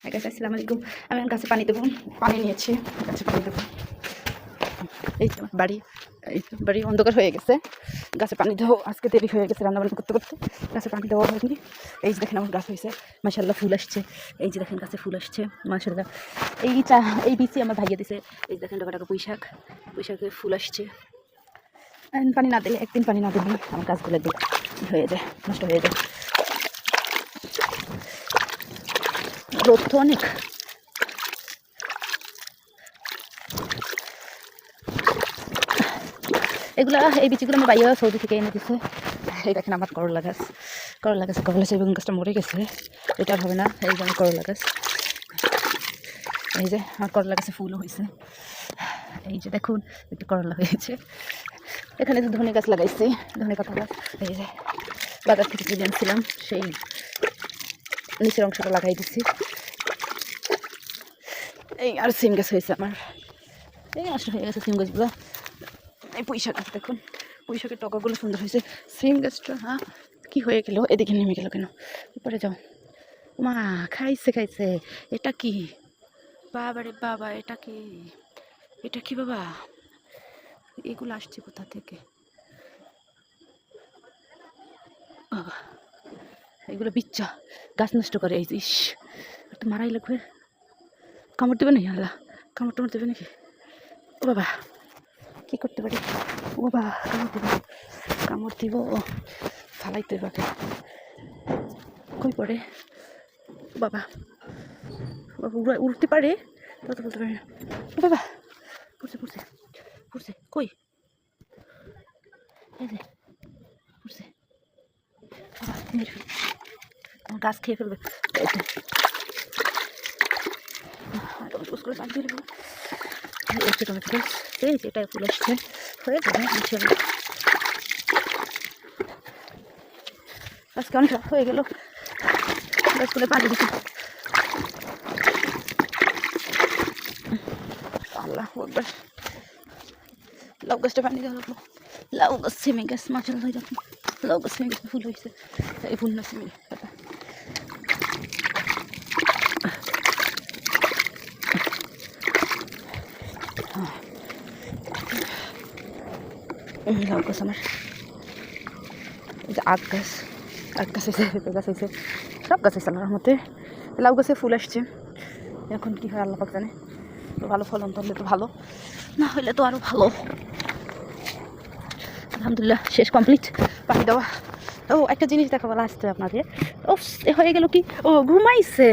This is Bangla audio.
আসসালামু আলাইকুম। আমি গাছে পানি দেবো, পানি নিয়েছি, গাছে পানি দেবো। এই তো বাড়ি, এই তো বাড়ি অন্ধকার হয়ে গেছে, গাছে পানি দেবো। আজকে দেরি হয়ে গেছে রান্নাবান্না করতে করতে, গাছে পানি দেওয়া হয়নি। এই যে দেখেন আমার গাছ হয়েছে, মাশাআল্লাহ ফুল আসছে। এই যে দেখেন গাছে ফুল আসছে মাশাআল্লাহ। এই বিচি আমার ভাইয়া দিছে। এই দেখেন টাকা পুঁই শাকের ফুল আসছে। পানি না দিলে, একদিন পানি না দিলে আমার গাছগুলো দিক হয়ে যায়, নষ্ট হয়ে যায়। রোদ তো অনেক। এই বিচিগুলো আমার বাইরে সৌদি থেকে এনে দিচ্ছে। এই দেখেন আমার করলা গাছ সেই বেগুন গাছটা মরে গেছে, এটা আর হবে না। এই যে আমার করলা গাছ, এই যে আমার করলা গাছে ফুলও হয়েছে। এই যে দেখুন একটু করলা হয়েছে। এখানে যে ধনে গাছ লাগাইছি, ধনে পাতা গাছ, এই যে বাজার থেকে কিনে আনছিলাম, সেই নিচের অংশটা লাগাই দিচ্ছি। এই আর সিম গাছ হয়েছে আমার, এই নষ্ট হয়ে গেছে সিম গাছগুলো। এই পুঁই শাক গাছ দেখুন, পুঁই শাকের টকাগুলো সুন্দর হয়েছে। সিম গাছটা কি হয়ে গেল, এদিকে নেমে গেল কেন? উপরে যাও মা। খাইছে। এটা কি বাবা রে বাবা, এটা কি বাবা? এগুলো আসছে কোথা থেকে বাবা? এগুলো বিচ্চা গাছ নষ্ট করে। এই যে তো মারাই লাগবে। কামড় দেবে নাকি? আল্লাহ, কামড় দেবে নাকি? ও বাবা, কি করতে পারি? ও বাবা, কামড় দিব ফালাইতে পারে। কই পড়ে বাবা? উঠতে পারে, তত বলতে পারে না। ও বাবা, পড়ছে কই? এই যে পড়ছে বাবা, আমার গাছ খেয়ে ফেলবে। করে পানি দিয়ে দেবো। টমেটো গাছ, এই যে এটাই ফুল আসছে, হয়ে যাবে ইনশাআল্লাহ। আজকে অনেক রাত হয়ে গেল, গাছগুলো পানি দিচ্ছি। আল্লাহ আকবার। লাউ গাছটা পানি দেওয়া লাগলো। লাউ গাছ, সেমে গাছ, মাশাআল্লাহ দেখুন লাউ গাছ, সেমে গাছ ফুল হয়েছে। এই ফুল না সেমে পাতা। লাউ গাছ আমার, এই যে আখ গাছ হয়েছে, পেঁপে গাছ হয়েছে, সব গাছ হয়েছে আল্লাহর রহমতে। লাউ গাছে ফুল আসছে, এখন কি হয় আল্লাহ পাক জানে। তো ভালো ফলন হলে তো ভালো, না হলে তো আরও ভালো। আলহামদুলিল্লাহ শেষ, কমপ্লিট পানি দেওয়া। ও একটা জিনিস দেখা বলা আসছে আপনাদের। ও হয়ে গেল কি, ও ঘুমাইছে।